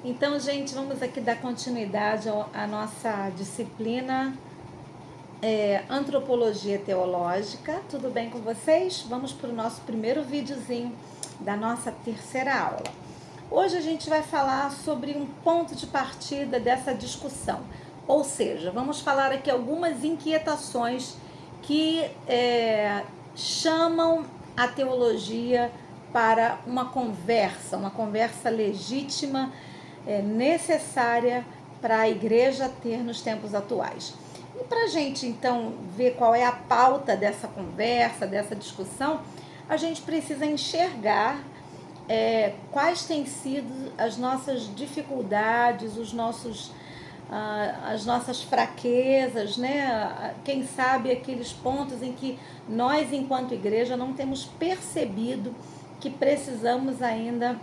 Então, gente, vamos aqui dar continuidade à nossa disciplina Antropologia Teológica. Tudo bem com vocês? Vamos para o nosso primeiro videozinho da nossa terceira aula. Hoje a gente vai falar sobre um ponto de partida dessa discussão, ou seja, vamos falar aqui algumas inquietações que chamam a teologia para uma conversa legítima, necessária para a igreja ter nos tempos atuais. E para a gente, então, ver qual é a pauta dessa conversa, dessa discussão, a gente precisa enxergar quais têm sido as nossas dificuldades, as nossas fraquezas, né? Quem sabe aqueles pontos em que nós, enquanto igreja, não temos percebido que precisamos ainda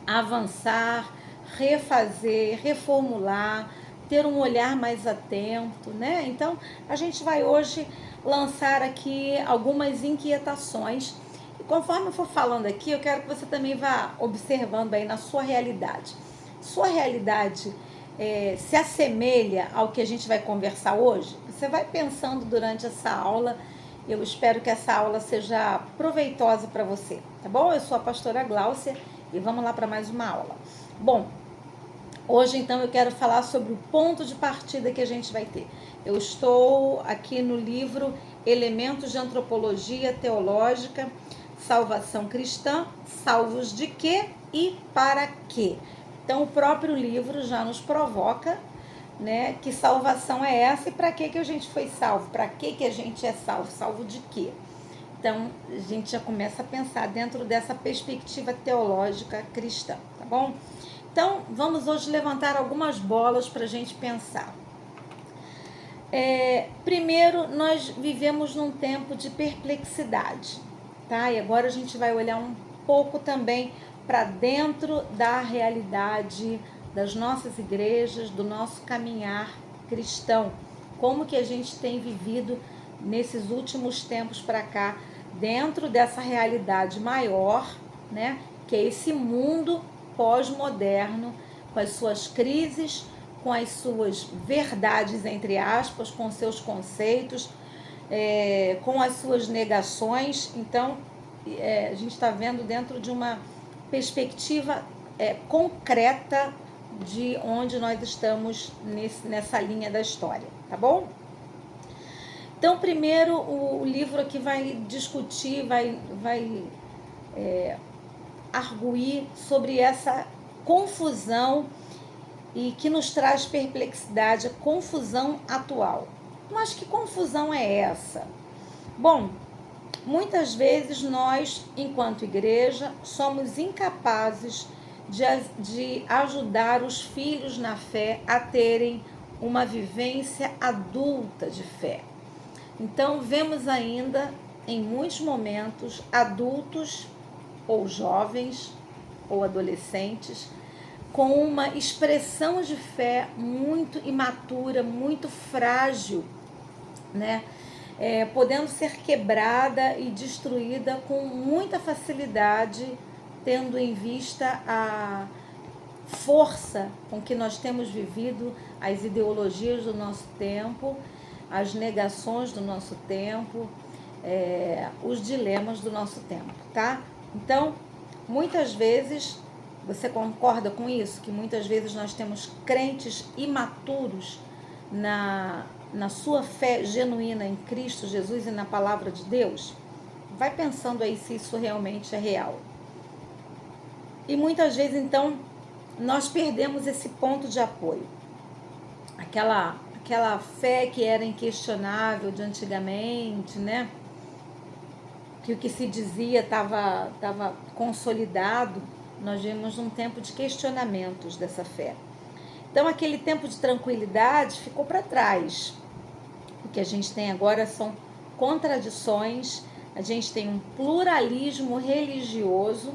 avançar, refazer, reformular, ter um olhar mais atento, né? Então, a gente vai hoje lançar aqui algumas inquietações. E conforme eu for falando aqui, eu quero que você também vá observando aí na sua realidade. Sua realidade se assemelha ao que a gente vai conversar hoje? Você vai pensando durante essa aula. Eu espero que essa aula seja proveitosa para você, tá bom? Eu sou a pastora Gláucia e vamos lá para mais uma aula. Bom, hoje então eu quero falar sobre o ponto de partida que a gente vai ter. Eu estou aqui no livro Elementos de Antropologia Teológica, Salvação Cristã, salvos de quê e para quê? Então o próprio livro já nos provoca, né, que salvação é essa e para que a gente foi salvo? Para que a gente é salvo? Salvo de quê? Então, a gente já começa a pensar dentro dessa perspectiva teológica cristã, tá bom? Então, vamos hoje levantar algumas bolas para a gente pensar. Primeiro, nós vivemos num tempo de perplexidade, tá? E agora a gente vai olhar um pouco também para dentro da realidade das nossas igrejas, do nosso caminhar cristão. Como que a gente tem vivido nesses últimos tempos para cá, dentro dessa realidade maior, né, que é esse mundo pós-moderno, com as suas crises, com as suas verdades, entre aspas, com seus conceitos, com as suas negações. Então, a gente está vendo dentro de uma perspectiva concreta de onde nós estamos nessa linha da história, tá bom? Então, primeiro, o livro aqui vai discutir, vai arguir sobre essa confusão e que nos traz perplexidade, a confusão atual. Mas que confusão é essa? Bom, muitas vezes nós, enquanto igreja, somos incapazes de ajudar os filhos na fé a terem uma vivência adulta de fé. Então, vemos ainda, em muitos momentos, adultos ou jovens ou adolescentes com uma expressão de fé muito imatura, muito frágil, né? Podendo ser quebrada e destruída com muita facilidade, tendo em vista a força com que nós temos vivido as ideologias do nosso tempo, as negações do nosso tempo, os dilemas do nosso tempo, tá? Então, muitas vezes, você concorda com isso? Que muitas vezes nós temos crentes imaturos na sua fé genuína em Cristo Jesus e na palavra de Deus? Vai pensando aí se isso realmente é real. E muitas vezes, então, nós perdemos esse ponto de apoio. Aquela fé que era inquestionável de antigamente, né? Que o que se dizia estava consolidado. Nós vivemos num tempo de questionamentos dessa fé. Então, aquele tempo de tranquilidade ficou para trás. O que a gente tem agora são contradições, a gente tem um pluralismo religioso,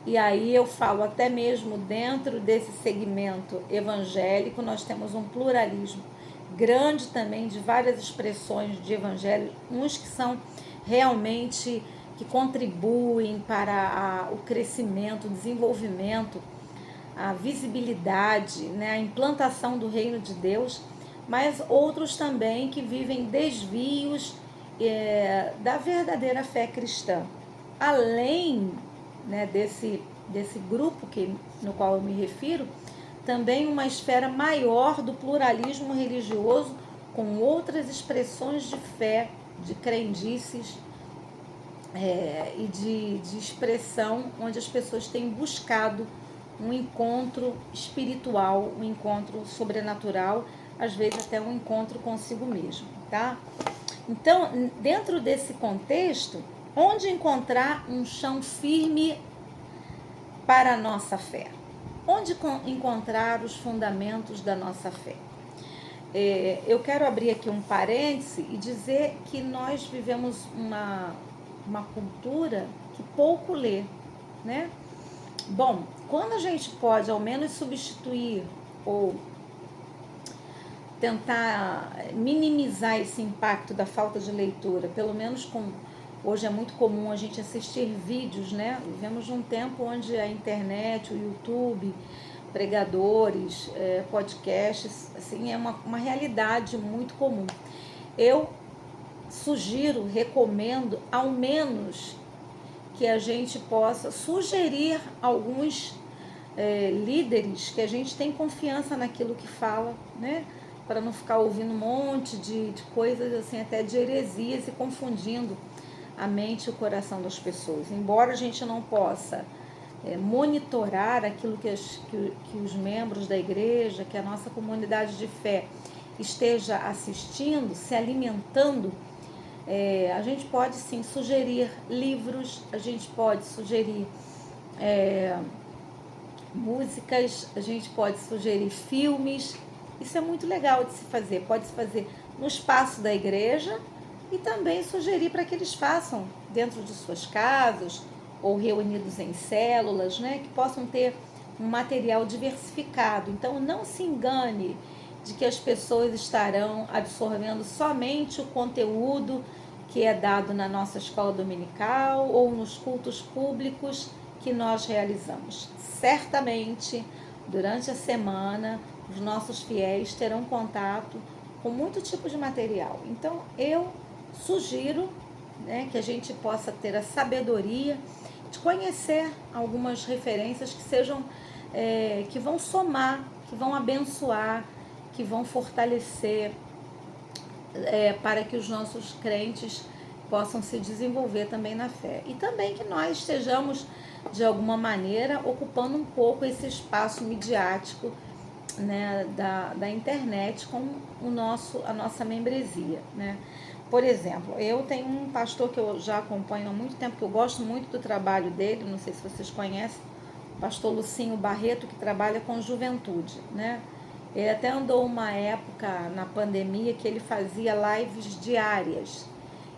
e aí eu falo até mesmo dentro desse segmento evangélico, nós temos um pluralismo grande também de várias expressões de evangelho, uns que são realmente que contribuem para o crescimento, o desenvolvimento a visibilidade, né, a implantação do reino de Deus, mas outros também que vivem desvios da verdadeira fé cristã. Além, né, desse grupo no qual eu me refiro, também uma esfera maior do pluralismo religioso, com outras expressões de fé, de crendices e de expressão, onde as pessoas têm buscado um encontro espiritual, um encontro sobrenatural, às vezes até um encontro consigo mesmo, tá? Então, dentro desse contexto, onde encontrar um chão firme para a nossa fé? Onde encontrar os fundamentos da nossa fé? Eu quero abrir aqui um parêntese e dizer que nós vivemos uma cultura que pouco lê, né? Bom, quando a gente pode ao menos substituir ou tentar minimizar esse impacto da falta de leitura, pelo menos hoje é muito comum a gente assistir vídeos, né? Vivemos num tempo onde a internet, o YouTube, pregadores, podcasts, assim, é uma realidade muito comum. Eu sugiro, recomendo, ao menos que a gente possa sugerir alguns líderes que a gente tem confiança naquilo que fala, né? Para não ficar ouvindo um monte de coisas, assim, até de heresias e confundindo a mente e o coração das pessoas. Embora a gente não possa monitorar aquilo que os membros da igreja, que a nossa comunidade de fé esteja assistindo, se alimentando, a gente pode sim sugerir livros, a gente pode sugerir músicas, a gente pode sugerir filmes. Isso é muito legal de se fazer. Pode se fazer no espaço da igreja e também sugerir para que eles façam dentro de suas casas ou reunidos em células, né, que possam ter um material diversificado. Então, não se engane de que as pessoas estarão absorvendo somente o conteúdo que é dado na nossa escola dominical ou nos cultos públicos que nós realizamos. Certamente, durante a semana, os nossos fiéis terão contato com muito tipo de material. Então, eu sugiro, né, que a gente possa ter a sabedoria de conhecer algumas referências que sejam, que vão somar, que vão abençoar, que vão fortalecer, para que os nossos crentes possam se desenvolver também na fé. E também que nós estejamos, de alguma maneira, ocupando um pouco esse espaço midiático, né, da internet com a nossa membresia, né? Por exemplo, eu tenho um pastor que eu já acompanho há muito tempo, que eu gosto muito do trabalho dele, não sei se vocês conhecem, o pastor Lucinho Barreto, que trabalha com juventude, né? Ele até andou uma época na pandemia que ele fazia lives diárias.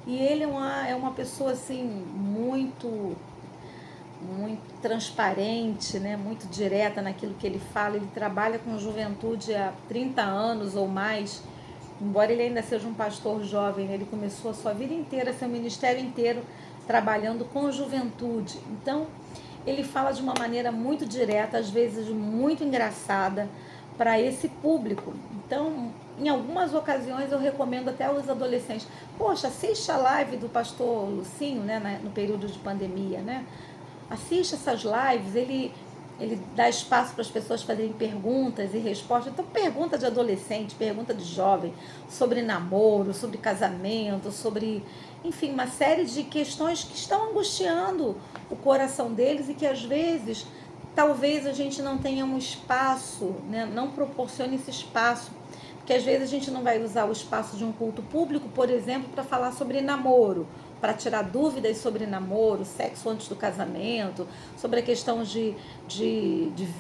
E ele é uma pessoa assim muito transparente, né? Muito direta naquilo que ele fala. Ele trabalha com juventude há 30 anos ou mais. Embora ele ainda seja um pastor jovem, ele começou a sua vida inteira, seu ministério inteiro, trabalhando com juventude. Então, ele fala de uma maneira muito direta, às vezes muito engraçada, para esse público. Então, em algumas ocasiões, eu recomendo até aos adolescentes: poxa, assista a live do pastor Lucinho, né, no período de pandemia, né? Assista essas lives, ele dá espaço para as pessoas fazerem perguntas e respostas. Então, pergunta de adolescente, pergunta de jovem, sobre namoro, sobre casamento, sobre, enfim, uma série de questões que estão angustiando o coração deles e que, às vezes, talvez a gente não tenha um espaço, né? Não proporcione esse espaço. Porque, às vezes, a gente não vai usar o espaço de um culto público, por exemplo, para falar sobre namoro, para tirar dúvidas sobre namoro, sexo antes do casamento, sobre a questão de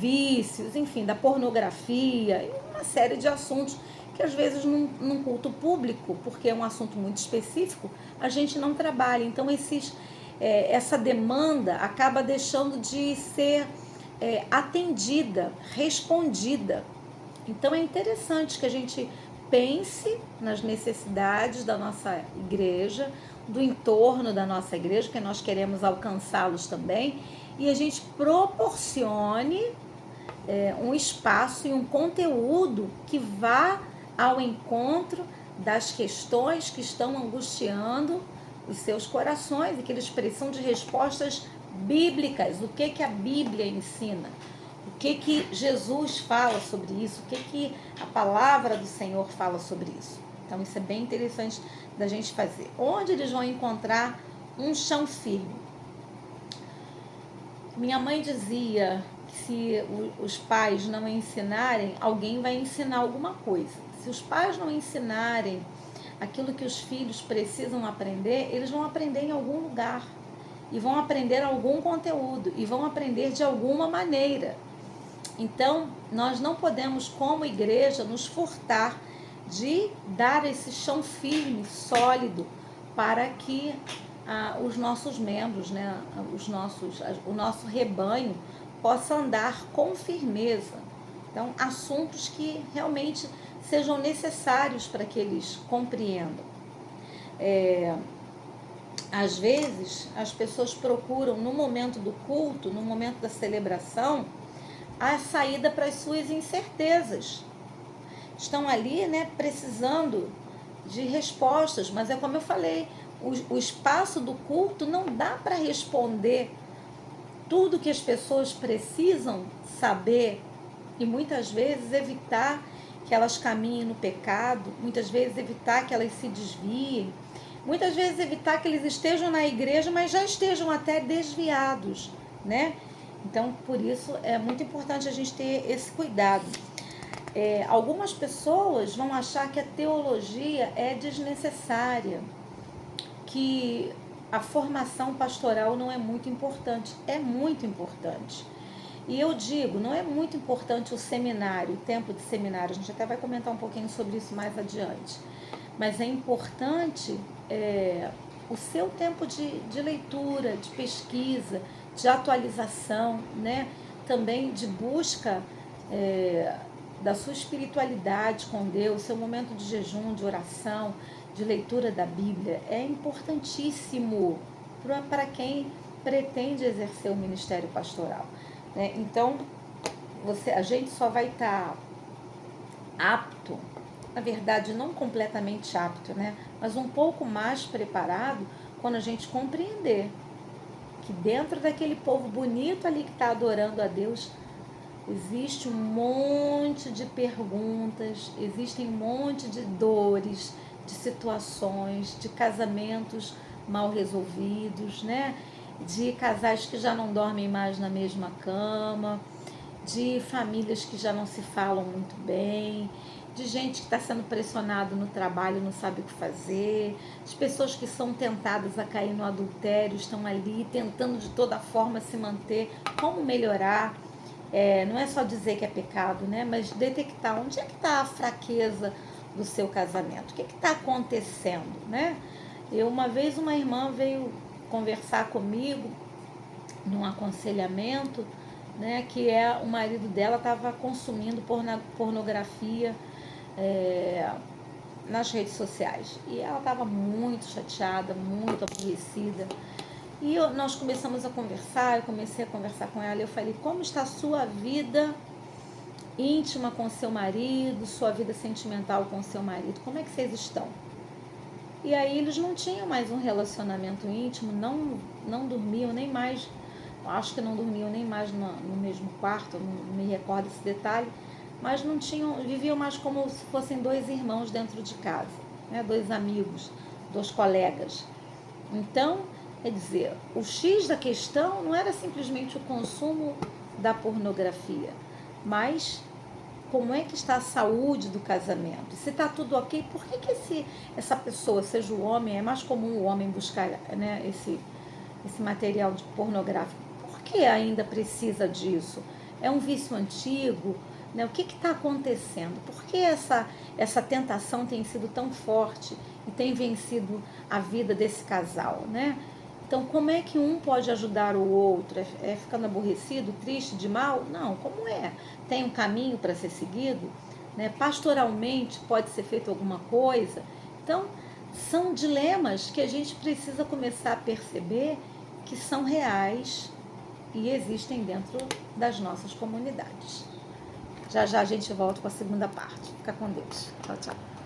vícios, enfim, da pornografia, e uma série de assuntos que às vezes num culto público, porque é um assunto muito específico, a gente não trabalha. Então essa demanda acaba deixando de ser atendida, respondida. Então é interessante que a gente pense nas necessidades da nossa igreja, do entorno da nossa igreja, que nós queremos alcançá-los também, e a gente proporcione um espaço e um conteúdo que vá ao encontro das questões que estão angustiando os seus corações e que eles precisam de respostas bíblicas. O que que a Bíblia ensina? O que que Jesus fala sobre isso? O que que a palavra do Senhor fala sobre isso? Então isso é bem interessante da gente fazer. Onde eles vão encontrar um chão firme? Minha mãe dizia que se os pais não ensinarem, alguém vai ensinar alguma coisa. Se os pais não ensinarem aquilo que os filhos precisam aprender, eles vão aprender em algum lugar e vão aprender algum conteúdo e vão aprender de alguma maneira. Então, nós não podemos, como igreja, nos furtar de dar esse chão firme, sólido, para que os nossos membros, né, o nosso rebanho, possa andar com firmeza. Então, assuntos que realmente sejam necessários para que eles compreendam. Às vezes, as pessoas procuram, no momento do culto, no momento da celebração, a saída para as suas incertezas. Estão ali, né, precisando de respostas, mas é como eu falei, o espaço do culto não dá para responder tudo que as pessoas precisam saber e muitas vezes evitar que elas caminhem no pecado, muitas vezes evitar que elas se desviem, muitas vezes evitar que eles estejam na igreja, mas já estejam até desviados, né? Então, por isso, é muito importante a gente ter esse cuidado. Algumas pessoas vão achar que a teologia é desnecessária, que a formação pastoral não é muito importante. É muito importante. E eu digo, não é muito importante o seminário, o tempo de seminário, a gente até vai comentar um pouquinho sobre isso mais adiante, mas é importante o seu tempo de leitura, de pesquisa, de atualização, né? Também de busca da sua espiritualidade com Deus, seu momento de jejum, de oração, de leitura da Bíblia, é importantíssimo para quem pretende exercer o ministério pastoral, né? Então, a gente só vai estar apto, na verdade não completamente apto, né? Mas um pouco mais preparado quando a gente compreender que dentro daquele povo bonito ali que está adorando a Deus, existe um monte de perguntas, existem um monte de dores, de situações, de casamentos mal resolvidos, né? De casais que já não dormem mais na mesma cama, de famílias que já não se falam muito bem, de gente que está sendo pressionado no trabalho e não sabe o que fazer, de pessoas que são tentadas a cair no adultério, estão ali tentando de toda forma se manter, como melhorar. Não é só dizer que é pecado, né? Mas detectar onde é que está a fraqueza do seu casamento, o que está acontecendo, né? Uma vez uma irmã veio conversar comigo num aconselhamento, né, que o marido dela estava consumindo pornografia nas redes sociais. E ela estava muito chateada, muito aborrecida. E nós começamos a conversar, eu comecei a conversar com ela, eu falei, como está a sua vida íntima com seu marido, sua vida sentimental com seu marido, como é que vocês estão? E aí eles não tinham mais um relacionamento íntimo, não dormiam nem mais, acho que não dormiam nem mais no mesmo quarto, não me recordo esse detalhe, mas não tinham, viviam mais como se fossem dois irmãos dentro de casa, né? Dois amigos, dois colegas. Então, quer dizer, o X da questão não era simplesmente o consumo da pornografia, mas como é que está a saúde do casamento? Se está tudo ok, por que essa pessoa, seja o homem, é mais comum o homem buscar, né, esse material de pornográfico? Por que ainda precisa disso? É um vício antigo? Né? O que está acontecendo? Por que essa tentação tem sido tão forte e tem vencido a vida desse casal, né? Então, como é que um pode ajudar o outro? Ficando aborrecido, triste, de mal? Não, como é? Tem um caminho para ser seguido? Né? Pastoralmente pode ser feito alguma coisa? Então, são dilemas que a gente precisa começar a perceber que são reais e existem dentro das nossas comunidades. Já já a gente volta com a segunda parte. Fica com Deus. Tchau, tchau.